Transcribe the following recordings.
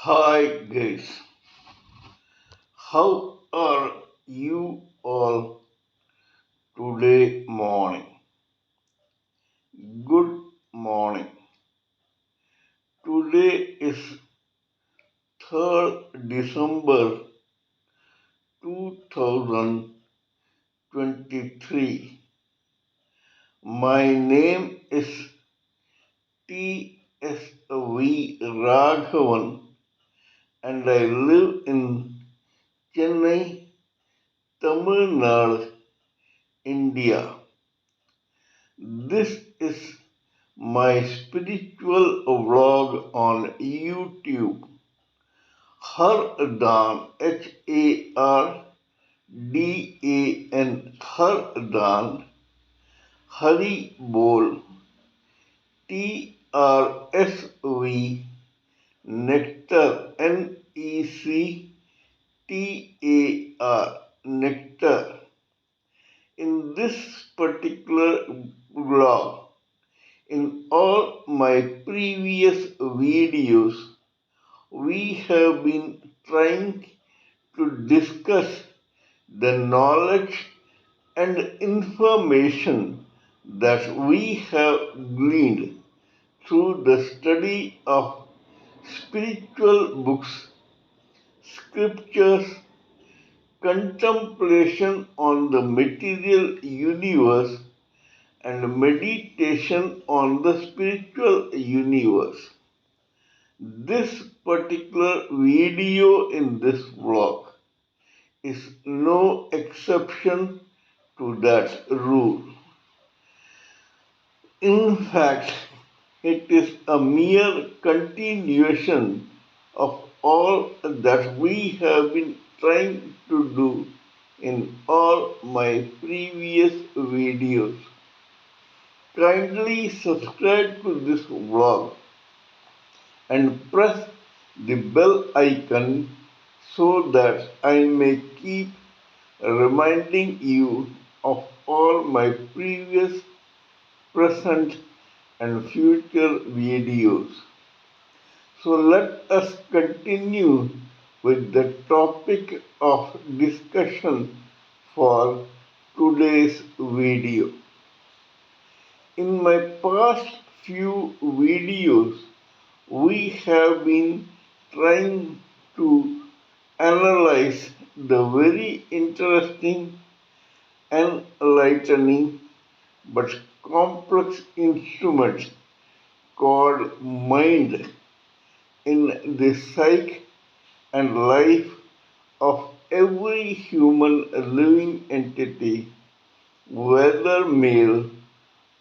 Hi guys, how are you all today morning? Good morning. Today is 3rd December 2023. My name is TSV Raghavan and I live in Chennai, Tamil Nadu, India. This is my spiritual vlog on YouTube. HARDAN, HARDAN, HARDAN, Haribol, TRSV, Nectar, NECTAR, Nectar. In this particular vlog, in all my previous videos, we have been trying to discuss the knowledge and information that we have gleaned through the study of spiritual books, scriptures, contemplation on the material universe, and meditation on the spiritual universe. This particular video in this vlog is no exception to that rule. In fact, it is a mere continuation of all that we have been trying to do in all my previous videos. Kindly subscribe to this vlog and press the bell icon so that I may keep reminding you of all my previous, present, and future videos. So let us continue with the topic of discussion for today's video. In my past few videos, we have been trying to analyze the very interesting, enlightening, but complex instrument called mind in the psyche and life of every human living entity, whether male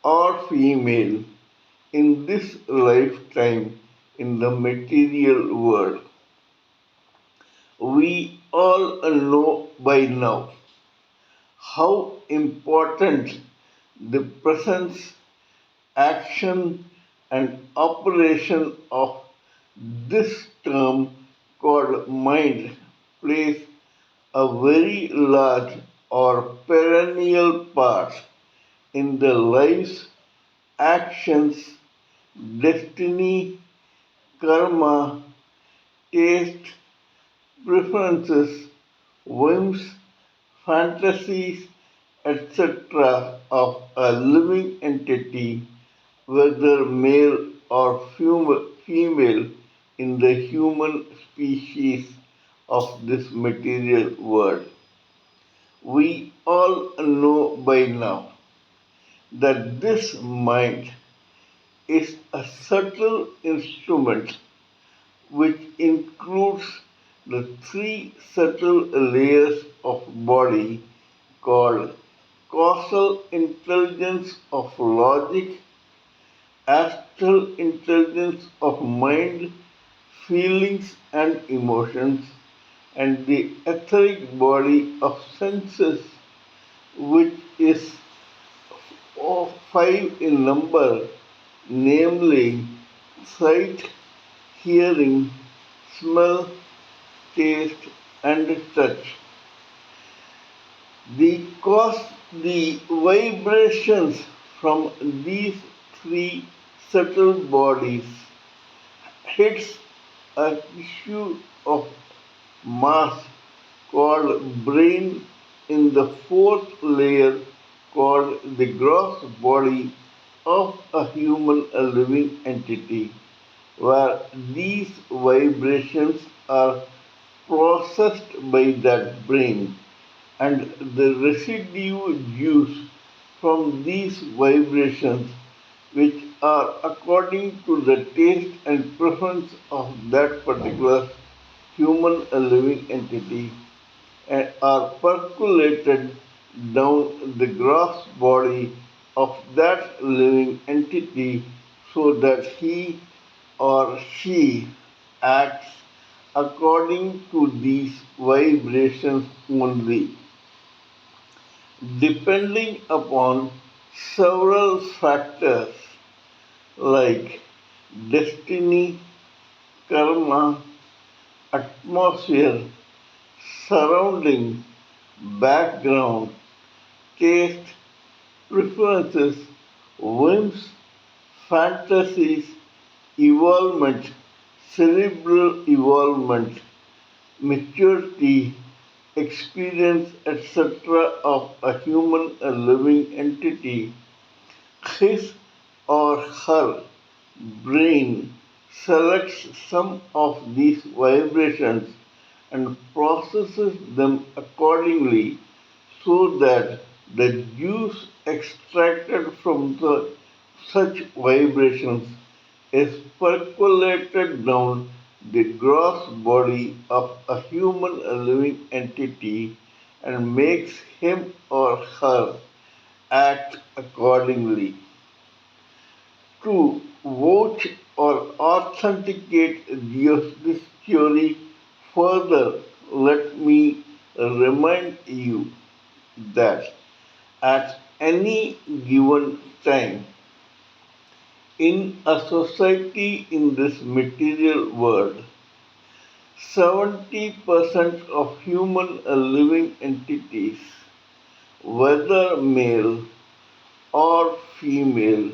or female, in this lifetime in the material world. We all know by now how important the presence, action, and operation of this term called mind plays a very large or perennial part in the lives, actions, destiny, karma, taste, preferences, whims, fantasies, etc. of a living entity, whether male or female, in the human species of this material world. We all know by now that this mind is a subtle instrument which includes the three subtle layers of body called causal intelligence of logic, astral intelligence of mind, feelings and emotions, and the etheric body of senses, which is five in number, namely sight, hearing, smell, taste, and touch. The vibrations from these three subtle bodies hits a tissue of mass called brain in the fourth layer called the gross body of a human, a living entity, where these vibrations are processed by that brain, and the residue juice from these vibrations, which are according to the taste and preference of that particular human, a living entity, and are percolated down the gross body of that living entity so that he or she acts according to these vibrations only, depending upon several factors like destiny, karma, atmosphere, surrounding, background, taste, preferences, whims, fantasies, evolvement, cerebral evolvement, maturity, experience, etc. of a human, a living entity. His or her brain selects some of these vibrations and processes them accordingly so that the juice extracted from such vibrations is percolated down the gross body of a human, a living entity, and makes him or her act accordingly. To vouch or authenticate this theory further, let me remind you that at any given time in a society in this material world, 70% of human living entities, whether male or female,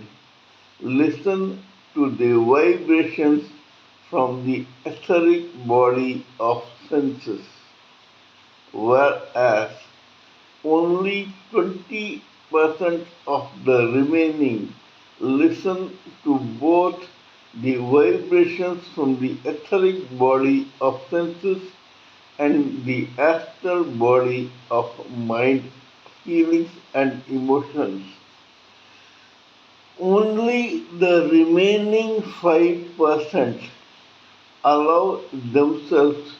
listen to the vibrations from the etheric body of senses, whereas only 20% of the remaining listen to both the vibrations from the etheric body of senses and the astral body of mind, feelings, and emotions. Only the remaining 5% allow themselves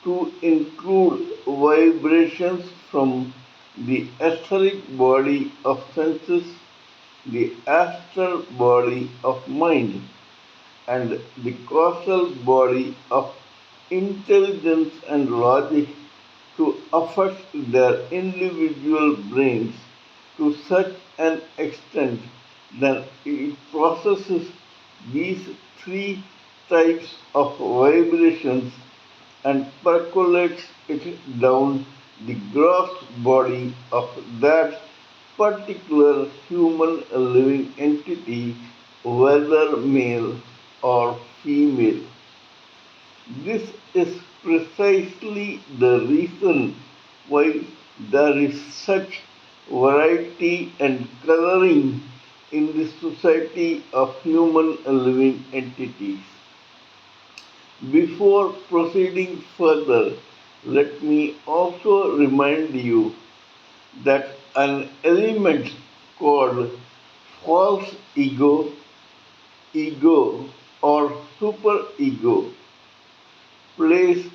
to include vibrations from the etheric body of senses, the astral body of mind, and the causal body of intelligence and logic to affect their individual brains to such an extent that it processes these three types of vibrations and percolates it down the gross body of that particular human living entity, whether male or female. This is precisely the reason why there is such variety and coloring in the society of human living entities. Before proceeding further, let me also remind you that an element called false ego, ego, or superego plays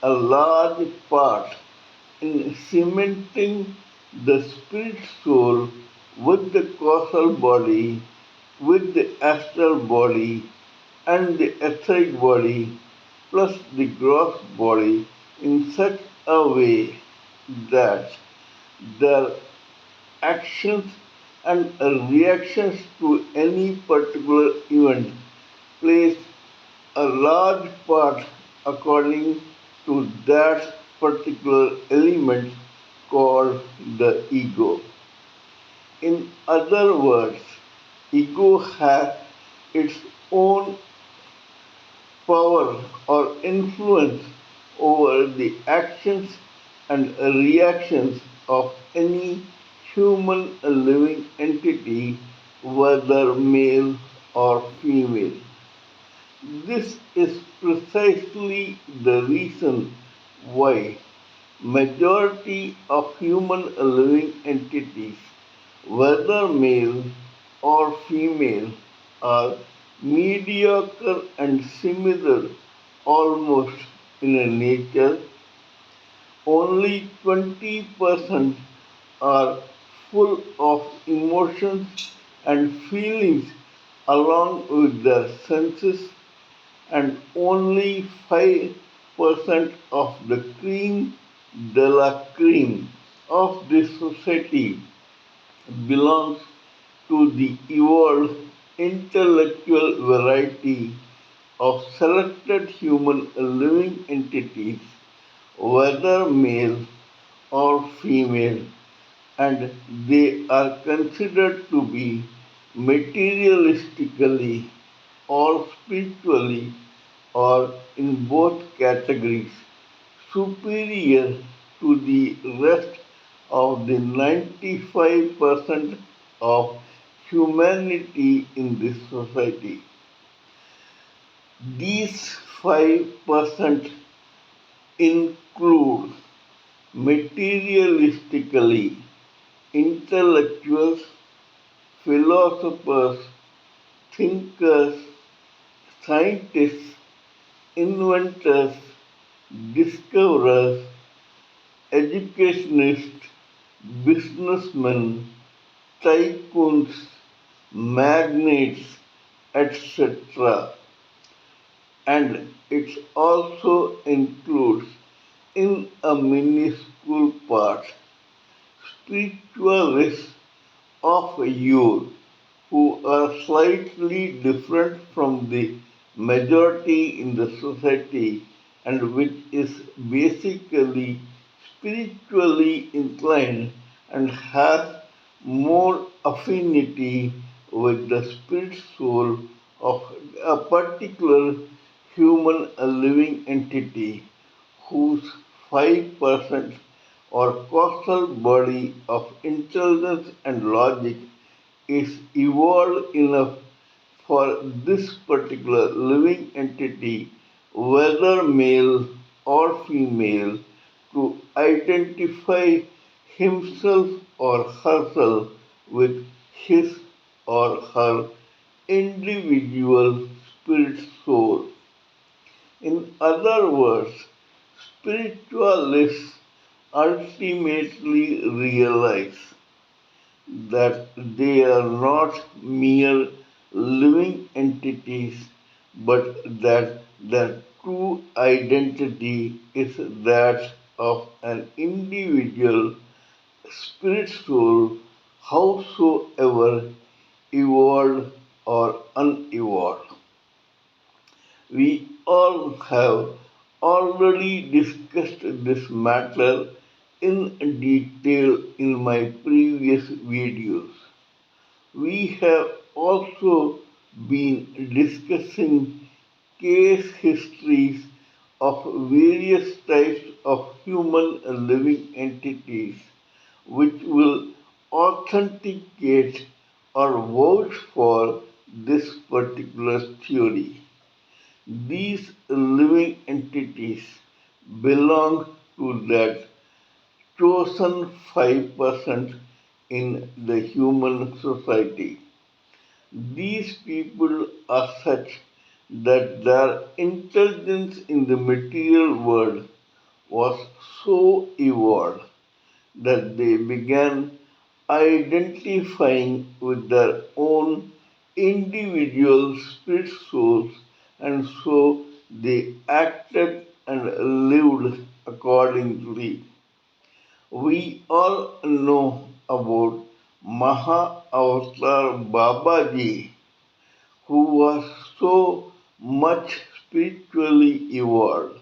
a large part in cementing the spirit soul with the causal body, with the astral body, and the etheric body, plus the gross body, in such a way that their actions and reactions to any particular event plays a large part according to that particular element called the ego. In other words, ego has its own power or influence over the actions and reactions of any human living entity, whether male or female. This is precisely the reason why majority of human living entities, whether male or female, are mediocre and similar almost in a nature. Only 20% are full of emotions and feelings along with their senses, and only 5% of the cream de la cream of this society belongs to the evolved intellectual variety of selected human living entities, whether male or female, and they are considered to be materialistically or spiritually or in both categories superior to the rest of the 95% of humanity in this society. These 5% include materialistically intellectuals, philosophers, thinkers, scientists, inventors, discoverers, educationists, businessmen, tycoons, magnates, etc. And it also includes, in a minuscule part, spiritualists of you who are slightly different from the majority in the society and which is basically spiritually inclined and has more affinity with the spirit soul of a particular human living entity whose 5% or causal body of intelligence and logic is evolved enough for this particular living entity, whether male or female, to identify himself or herself with his or her individual spirit soul. In other words, spiritualists ultimately realize that they are not mere living entities, but that their true identity is that of an individual spirit soul, howsoever evolved or unevolved. We all have already discussed this matter in detail in my previous videos. We have also been discussing case histories of various types of human living entities which will authenticate or vouch for this particular theory. These living entities belong to that chosen 5% in the human society. These people are such that their intelligence in the material world was so evolved that they began identifying with their own individual spirit souls, and so they acted and lived accordingly. We all know about Maha Avatar Babaji, who was so much spiritually evolved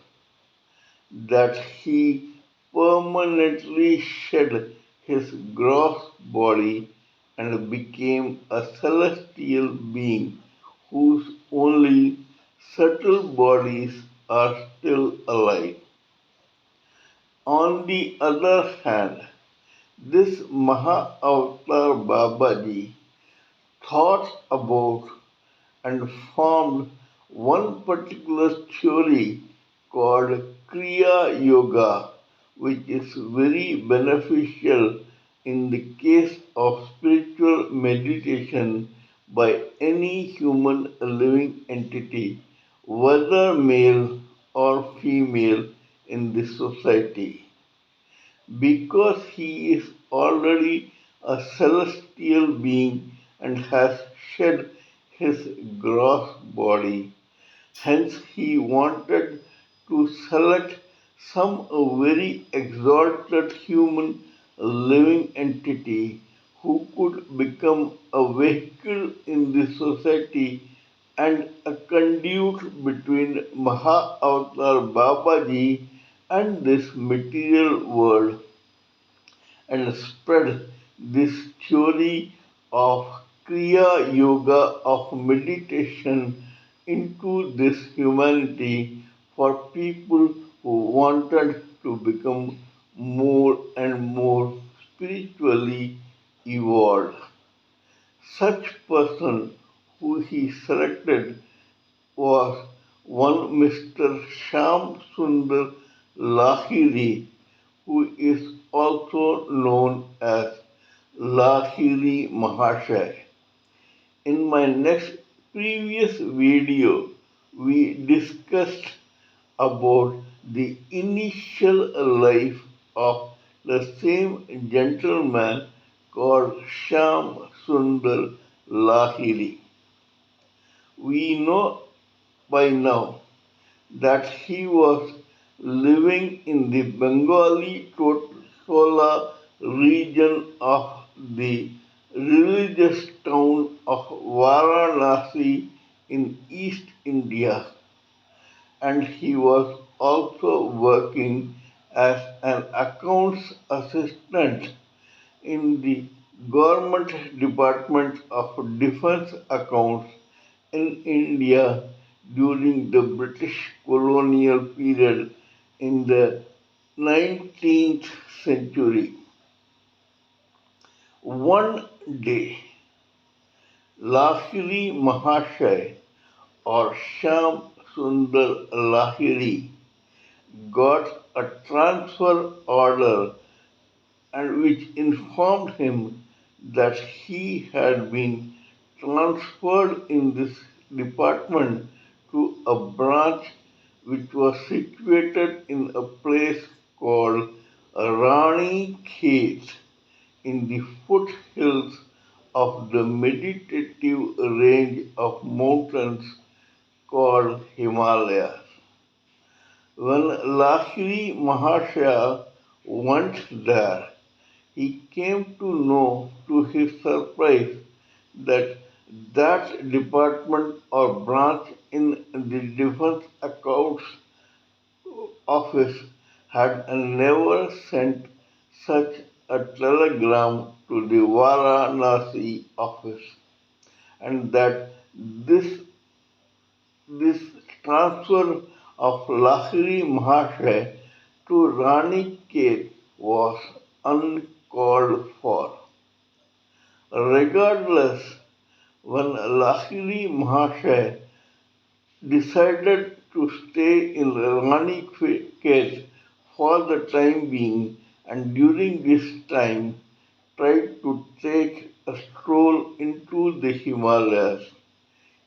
that he permanently shed his gross body and became a celestial being whose only subtle bodies are still alive. On the other hand, this Maha Avatar Babaji thought about and formed one particular theory called Kriya Yoga, which is very beneficial in the case of spiritual meditation by any human living entity, whether male or female in the society. Because he is already a celestial being and has shed his gross body. Hence, he wanted to select some very exalted human living entity who could become a vehicle in the society and a conduit between Maha Avatar Babaji and this material world and spread this theory of Kriya Yoga of meditation into this humanity for people who wanted to become more and more spiritually evolved. Such person who he selected was one Mr. Sham Sundar Lahiri, who is also known as Lahiri Mahashay. In my next previous video, we discussed about the initial life of the same gentleman called Sham Sundar Lahiri. We know by now that he was living in the Bengali Tola region of the religious town of Varanasi in East India, and he was also working as an accounts assistant in the government department of defense accounts in India during the British colonial period in the 19th century. One day, Lahiri Mahashay or Sham Sundar Lahiri got a transfer order and which informed him that he had been transferred in this department to a branch which was situated in a place called Rani Khet in the foothills of the meditative range of mountains called Himalayas. When Lahiri Mahashaya went there, he came to know to his surprise that that department or branch in the defense accounts office had never sent such a telegram to the Varanasi office, and that this transfer of Lahiri Mahashay to Rani Khet was uncalled for. Regardless, when Lahiri Mahashay decided to stay in Rani Khet for the time being and during this time tried to take a stroll into the Himalayas,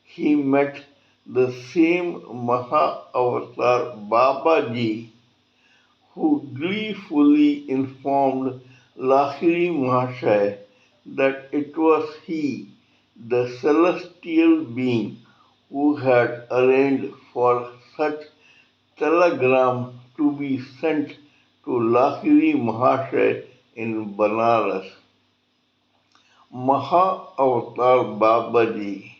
he met the same Maha Avatar Babaji who gleefully informed Lahiri Mahashay that it was he, the celestial being, who had arranged for such telegram to be sent to Lahiri Mahashay in Banaras. Maha Avatar Babaji,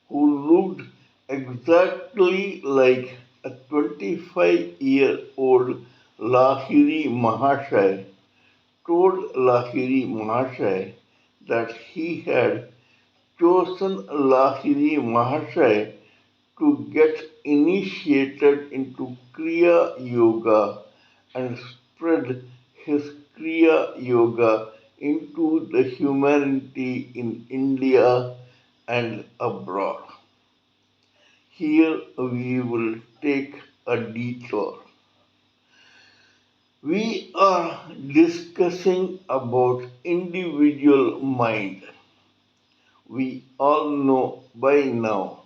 who looked exactly like a 25-year-old Lahiri Mahashay, told Lahiri Mahashay that he had chosen Lahiri Mahashay to get initiated into Kriya Yoga and spread his Kriya Yoga into the humanity in India and abroad. Here we will take a detour. We are discussing about individual mind. We all know by now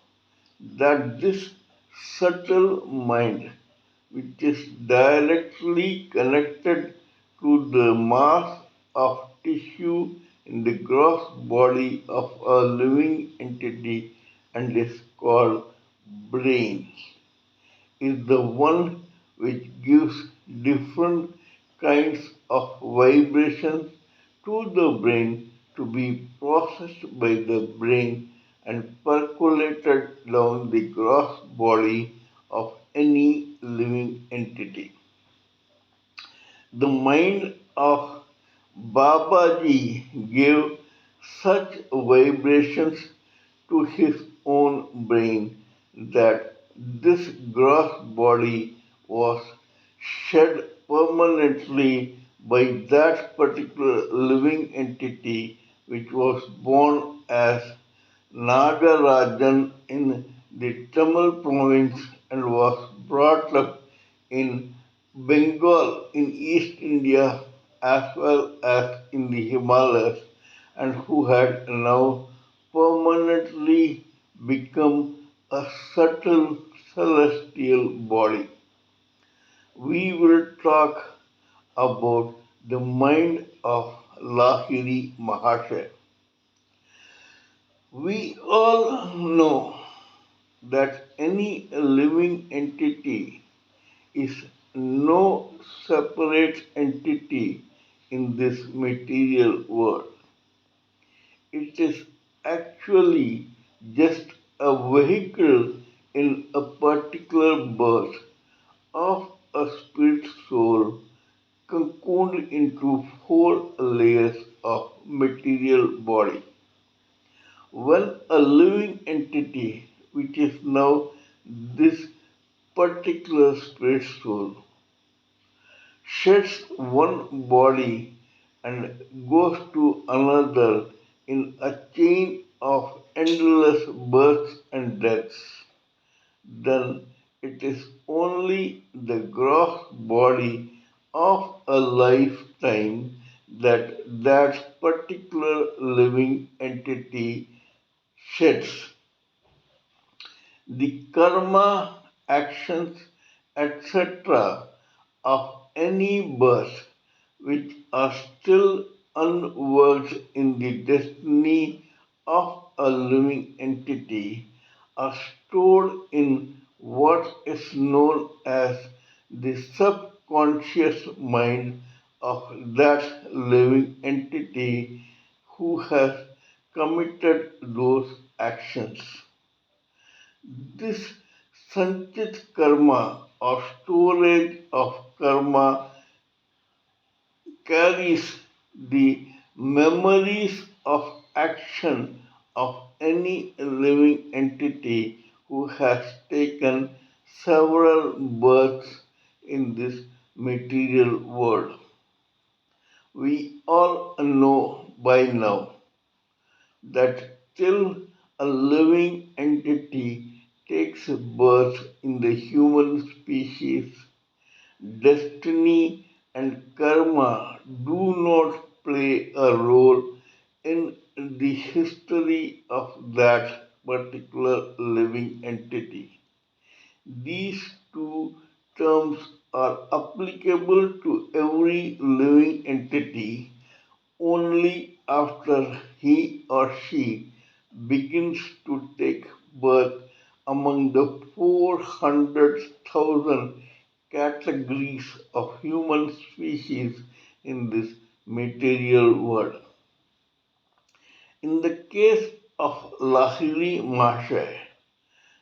that this subtle mind, which is directly connected to the mass of tissue in the gross body of a living entity and is called brain, is the one which gives different kinds of vibrations to the brain to be processed by the brain and percolated down the gross body of any living entity. The mind of Babaji gave such vibrations to his own brain that this gross body was shed permanently by that particular living entity which was born as Nagarajan in the Tamil province and was brought up in Bengal in East India as well as in the Himalayas and who had now permanently become a subtle celestial body. We will talk about the mind of Lahiri Mahasaya. We all know that any living entity is no separate entity in this material world. It is actually just a vehicle in a particular birth of a spirit soul cocooned into four layers of material body. When a living entity, which is now this particular spirit soul, sheds one body and goes to another in a chain of endless births and deaths, then it is only the gross body of a lifetime that that particular living entity sheds. The karma, actions, etc. of any birth which are still unworked in the destiny of a living entity are stored in what is known as the subconscious mind of that living entity who has committed those actions. This Sanchit karma or storage of karma carries the memories of action of any living entity who has taken several births in this material world. We all know by now that till a living entity takes birth in the human species, destiny and karma do not play a role in the history of that particular living entity. These two terms are applicable to every living entity only after he or she begins to take birth among the 400,000 categories of human species in this material world. In the case of Lahiri Mahasaya,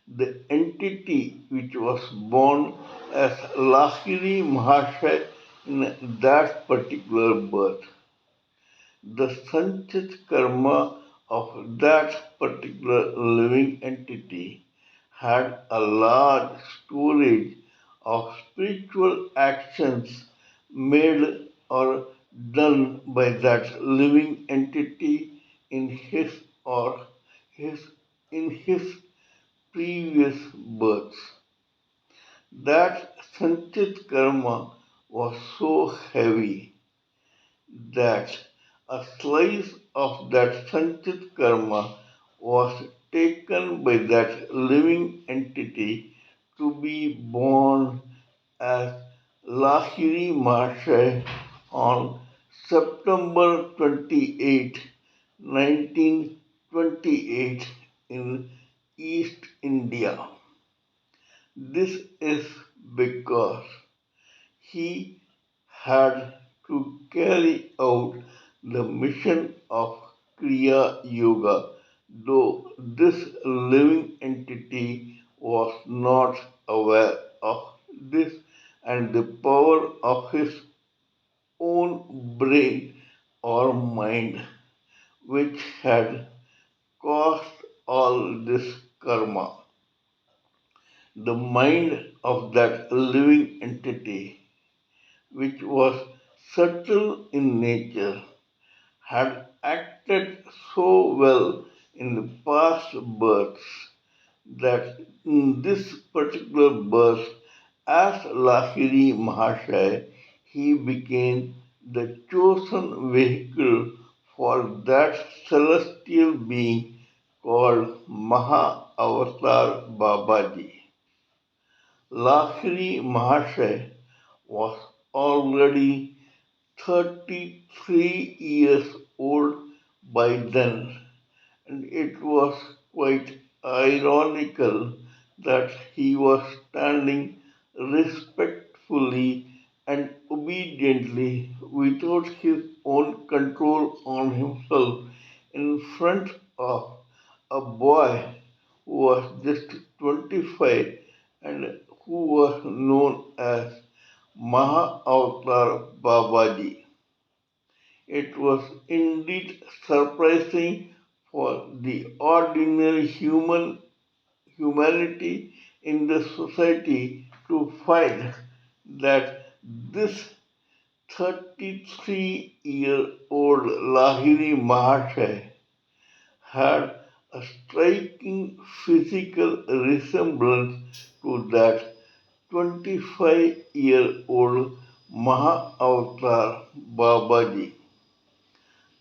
the entity which was born as Lahiri Mahasaya in that particular birth, the Sanchit karma of that particular living entity had a large storage of spiritual actions made or done by that living entity in his or his in his previous births. That Sanchit karma was so heavy that a slice of that Sanchit karma was taken by that living entity to be born as Lahiri Mahasaya on September 28, 1928 in East India. This is because he had to carry out the mission of Kriya Yoga, though this living entity was not aware of this and the power of his own brain or mind, which had caused all this karma. The mind of that living entity, which was subtle in nature, had acted so well in the past births that in this particular birth, as Lahiri Mahasaya, he became the chosen vehicle for that celestial being called Maha Avatar Babaji. Lahiri Mahasaya was already 33 years old by then, and it was quite ironical that he was standing respectfully and obediently without his own control on himself in front of a boy who was just 25 and who was known as Maha Avatar Babaji. It was indeed surprising for the ordinary humanity in the society to find that this 33-year-old Lahiri Mahasaya had a striking physical resemblance to that 25-year-old Mahavatar Babaji.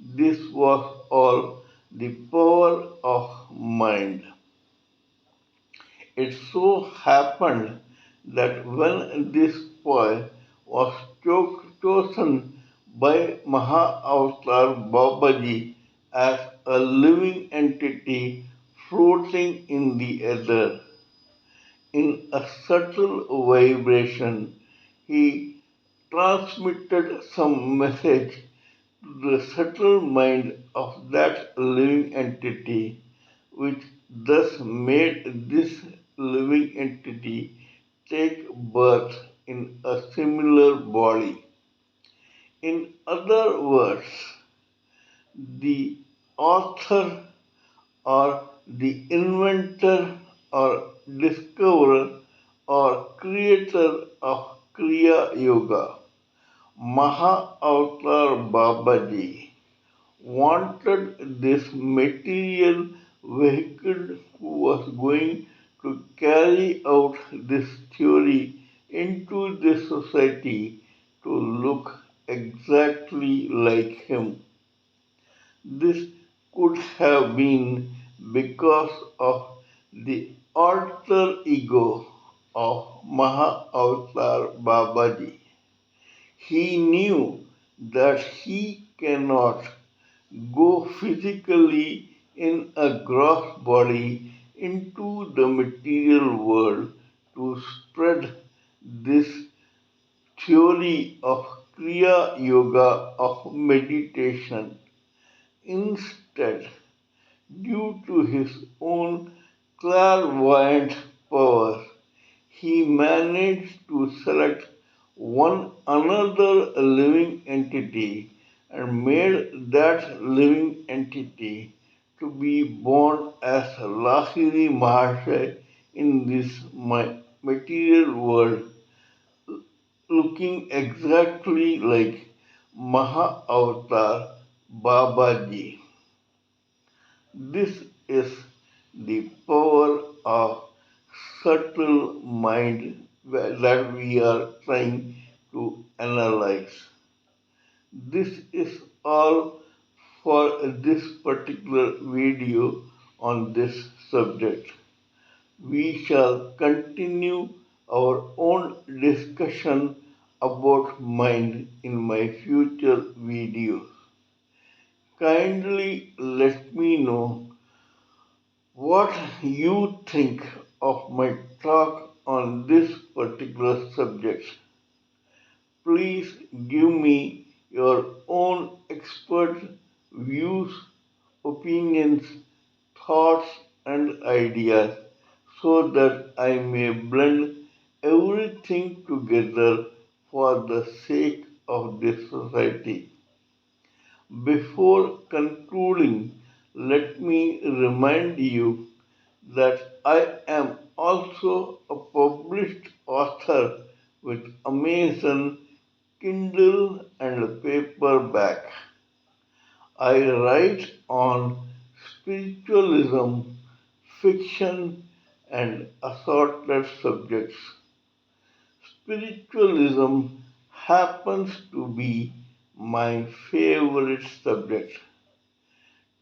This was all the power of mind. It so happened that when this boy was chosen by Mahavatar Babaji as a living entity floating in the ether, in a subtle vibration, he transmitted some message to the subtle mind of that living entity, which thus made this living entity take birth in a similar body. In other words, the author or the inventor or discoverer or creator of Kriya Yoga, Maha Avatar Babaji, wanted this material vehicle who was going to carry out this theory into this society to look exactly like him. This could have been because of the alter ego of Maha Avatar Babaji. He knew that he cannot go physically in a gross body into the material world to spread this theory of Kriya Yoga of meditation. Instead, due to his own clairvoyant power, he managed to select one another living entity and made that living entity to be born as Lahiri Mahasaya in this material world looking exactly like Maha Avatar Babaji. This is the power of subtle mind that we are trying to analyze. This is all for this particular video on this subject. We shall continue our own discussion about mind in my future videos. Kindly let me know what you think of my talk on this particular subject. Please give me your own expert views, opinions, thoughts, and ideas so that I may blend everything together for the sake of this society. Before concluding, let me remind you that I am also a published author with Amazon Kindle and paperback. I write on spiritualism, fiction, and assorted subjects. Spiritualism happens to be my favorite subject.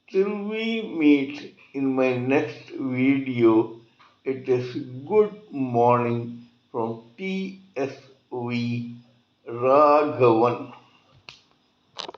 Till we meet in my next video, it is good morning from TSV Raghavan.